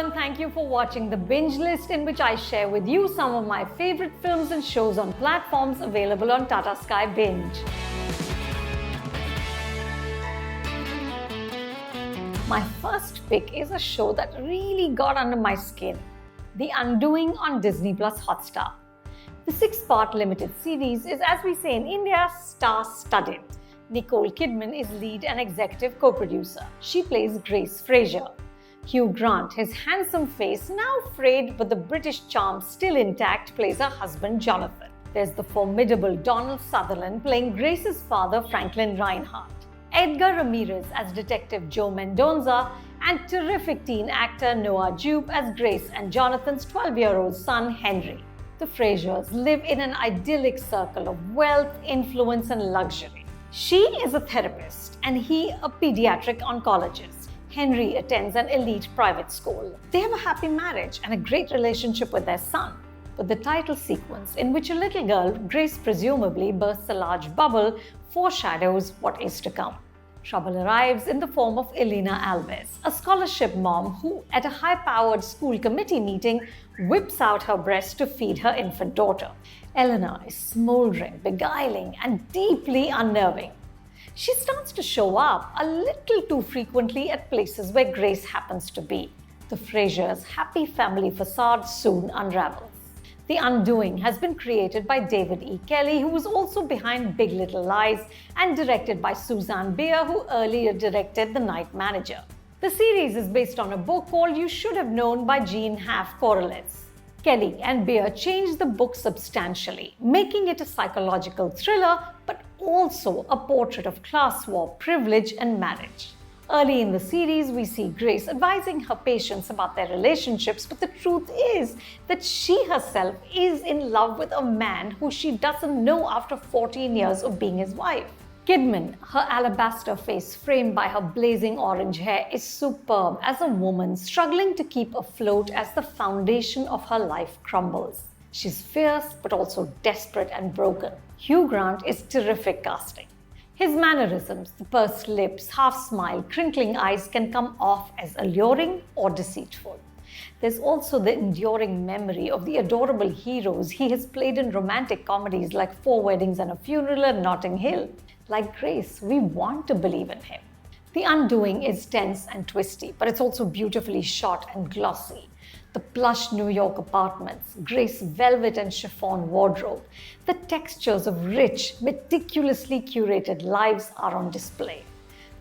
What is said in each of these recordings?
and thank you for watching the Binge List, in which I share with you some of my favorite films and shows on platforms available on Tata Sky Binge. My first pick is a show that really got under my skin, The Undoing on Disney Plus Hotstar. The 6-part limited series is, as we say in India, star-studded. Nicole Kidman is lead and executive co-producer. She plays Grace Fraser. Hugh Grant, his handsome face now frayed but the British charm still intact, plays her husband Jonathan. There's the formidable Donald Sutherland playing Grace's father Franklin Reinhardt. Edgar Ramirez as Detective Joe Mendoza, and terrific teen actor Noah Jupe as Grace and Jonathan's 12-year-old son Henry. The Frasers live in an idyllic circle of wealth, influence, and luxury. She is a therapist and he a pediatric oncologist. Henry attends an elite private school. They have a happy marriage and a great relationship with their son. But the title sequence, in which a little girl, Grace presumably, bursts a large bubble, foreshadows what is to come. Trouble arrives in the form of Elena Alves, a scholarship mom who, at a high-powered school committee meeting, whips out her breast to feed her infant daughter. Elena is smoldering, beguiling, and deeply unnerving. She starts to show up a little too frequently at places where Grace happens to be. The Frasers' happy family facade soon unravels. The Undoing has been created by David E. Kelly, who was also behind Big Little Lies, and directed by Suzanne Bier, who earlier directed The Night Manager. The series is based on a book called You Should Have Known by Jean Korelitz. Kelly and Bier changed the book substantially, making it a psychological thriller, but also a portrait of class war, privilege, and marriage. Early in the series, we see Grace advising her patients about their relationships, but the truth is that she herself is in love with a man who she doesn't know after 14 years of being his wife. Kidman, her alabaster face framed by her blazing orange hair, is superb as a woman struggling to keep afloat as the foundation of her life crumbles. She's fierce but also desperate and broken. Hugh Grant is terrific casting. His mannerisms, the pursed lips, half-smile, crinkling eyes can come off as alluring or deceitful. There's also the enduring memory of the adorable heroes he has played in romantic comedies like 4 Weddings and a Funeral and Notting Hill. Like Grace, we want to believe in him. The Undoing is tense and twisty, but it's also beautifully shot and glossy. The plush New York apartments, Grace's velvet and chiffon wardrobe, the textures of rich, meticulously curated lives are on display.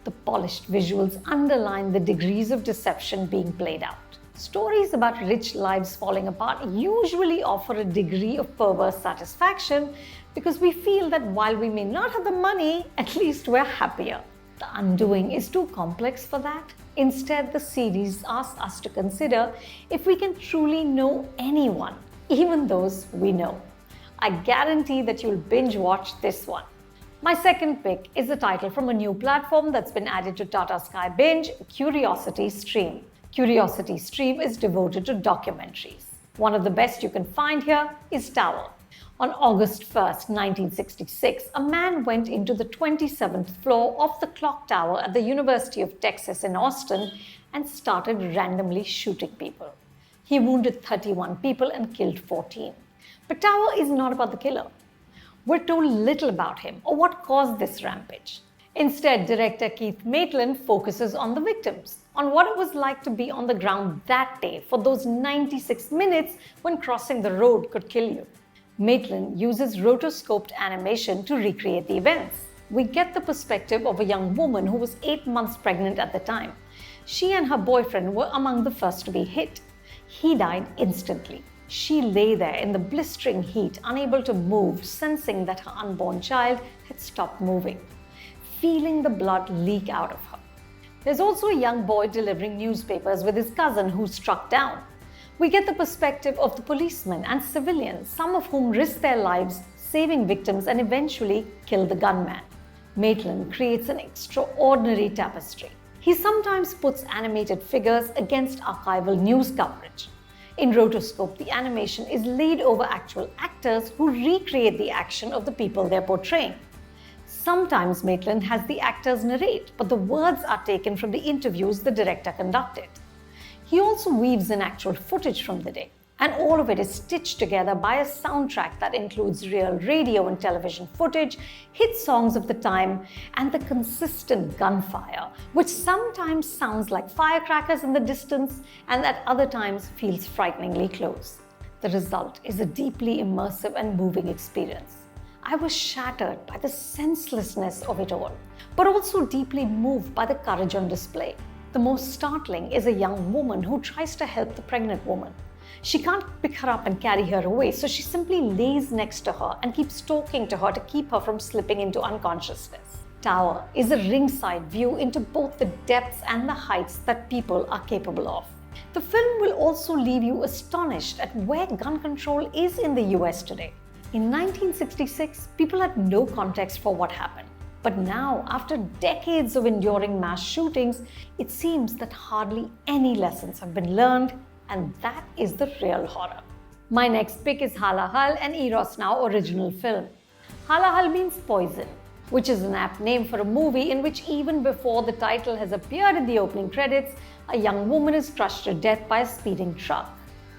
The polished visuals underline the degrees of deception being played out. Stories about rich lives falling apart usually offer a degree of perverse satisfaction because we feel that while we may not have the money, at least we're happier. The Undoing is too complex for that. Instead, the series asks us to consider if we can truly know anyone, even those we know. I guarantee that you'll binge watch this one. My second pick is a title from a new platform that's been added to Tata Sky Binge, CuriosityStream. CuriosityStream is devoted to documentaries. One of the best you can find here is Tower. On August 1st, 1966, a man went into the 27th floor of the clock tower at the University of Texas in Austin and started randomly shooting people. He wounded 31 people and killed 14. But Tower is not about the killer. We're told little about him or what caused this rampage. Instead, director Keith Maitland focuses on the victims, on what it was like to be on the ground that day for those 96 minutes when crossing the road could kill you. Maitland uses rotoscoped animation to recreate the events. We get the perspective of a young woman who was 8 months pregnant at the time. She and her boyfriend were among the first to be hit. He died instantly. She lay there in the blistering heat, unable to move, sensing that her unborn child had stopped moving, feeling the blood leak out of her. There's also a young boy delivering newspapers with his cousin who's struck down. We get the perspective of the policemen and civilians, some of whom risk their lives saving victims and eventually kill the gunman. Maitland creates an extraordinary tapestry. He sometimes puts animated figures against archival news coverage. In rotoscope, the animation is laid over actual actors who recreate the action of the people they're portraying. Sometimes Maitland has the actors narrate, but the words are taken from the interviews the director conducted. He also weaves in actual footage from the day. And all of it is stitched together by a soundtrack that includes real radio and television footage, hit songs of the time, and the consistent gunfire, which sometimes sounds like firecrackers in the distance and at other times feels frighteningly close. The result is a deeply immersive and moving experience. I was shattered by the senselessness of it all, but also deeply moved by the courage on display. The most startling is a young woman who tries to help the pregnant woman. She can't pick her up and carry her away, so she simply lays next to her and keeps talking to her to keep her from slipping into unconsciousness. Tower is a ringside view into both the depths and the heights that people are capable of. The film will also leave you astonished at where gun control is in the US today. In 1966, people had no context for what happened. But now, after decades of enduring mass shootings, it seems that hardly any lessons have been learned, and that is the real horror. My next pick is Halahal, an Eros Now original film. Halahal means poison, which is an apt name for a movie in which even before the title has appeared in the opening credits, a young woman is crushed to death by a speeding truck.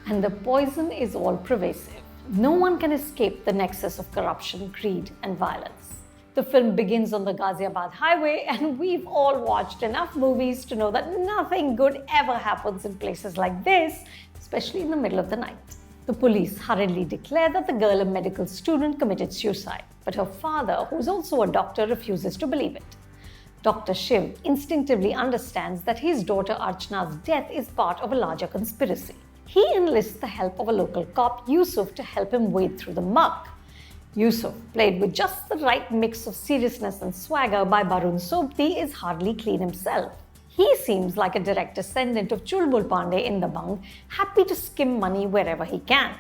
And the poison is all pervasive. No one can escape the nexus of corruption, greed, and violence. The film begins on the Ghaziabad highway, and we've all watched enough movies to know that nothing good ever happens in places like this, especially in the middle of the night. The police hurriedly declare that the girl, a medical student, committed suicide, but her father, who is also a doctor, refuses to believe it. Dr. Shiv instinctively understands that his daughter Archana's death is part of a larger conspiracy. He enlists the help of a local cop, Yusuf, to help him wade through the muck. Yusuf, played with just the right mix of seriousness and swagger by Barun Sobti, is hardly clean himself. He seems like a direct descendant of Chulbul Pandey in Dabangg, happy to skim money wherever he can.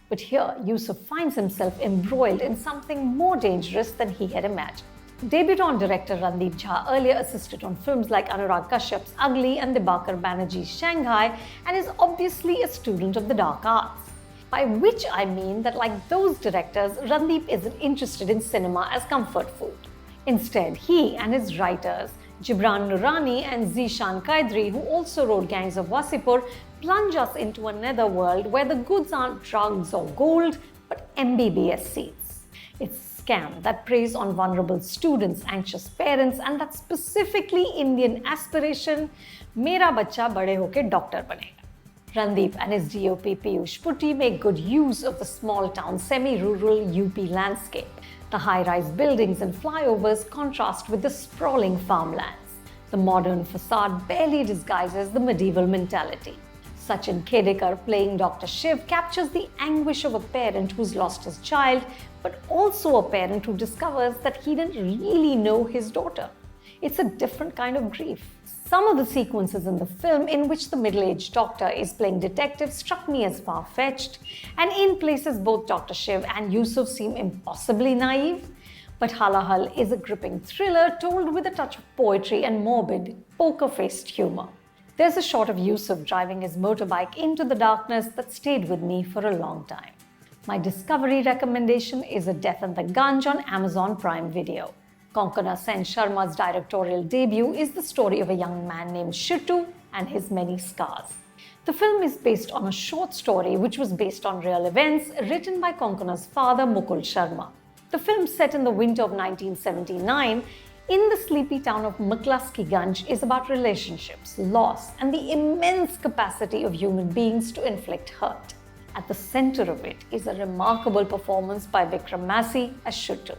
But here, Yusuf finds himself embroiled in something more dangerous than he had imagined. Debutant director Randeep Jha earlier assisted on films like Anurag Kashyap's Ugly and Dibakar Banerjee's Shanghai, and is obviously a student of the dark arts. By which I mean that, like those directors, Randeep isn't interested in cinema as comfort food. Instead, he and his writers, Jibran Nurani and Zishan Kaidri, who also wrote Gangs of Wasipur, plunge us into a netherworld where the goods aren't drugs or gold, but MBBS seats. It's a scam that preys on vulnerable students, anxious parents, and that specifically Indian aspiration, Mera bacha bade hoke doctor banega. Randeep and his DOP Piyush Putty make good use of the small-town, semi-rural UP landscape. The high-rise buildings and flyovers contrast with the sprawling farmlands. The modern facade barely disguises the medieval mentality. Sachin Khedekar, playing Dr. Shiv, captures the anguish of a parent who's lost his child, but also a parent who discovers that he didn't really know his daughter. It's a different kind of grief. Some of the sequences in the film in which the middle-aged doctor is playing detective struck me as far-fetched, and in places both Dr. Shiv and Yusuf seem impossibly naive. But Halahal is a gripping thriller told with a touch of poetry and morbid, poker-faced humor. There's a shot of Yusuf driving his motorbike into the darkness that stayed with me for a long time. My discovery recommendation is A Death in the Gunj on Amazon Prime Video. Konkona Sen Sharma's directorial debut is the story of a young man named Shittu and his many scars. The film is based on a short story which was based on real events written by Konkona's father Mukul Sharma. The film, set in the winter of 1979 in the sleepy town of Maklaski Gunj, is about relationships, loss, and the immense capacity of human beings to inflict hurt. At the center of it is a remarkable performance by Vikram Massey as Shittu.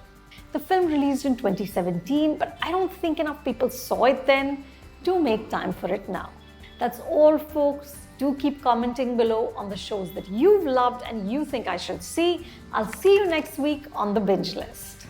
The film released in 2017, but I don't think enough people saw it then. Do make time for it now. That's all, folks. Do keep commenting below on the shows that you've loved and you think I should see. I'll see you next week on the binge list.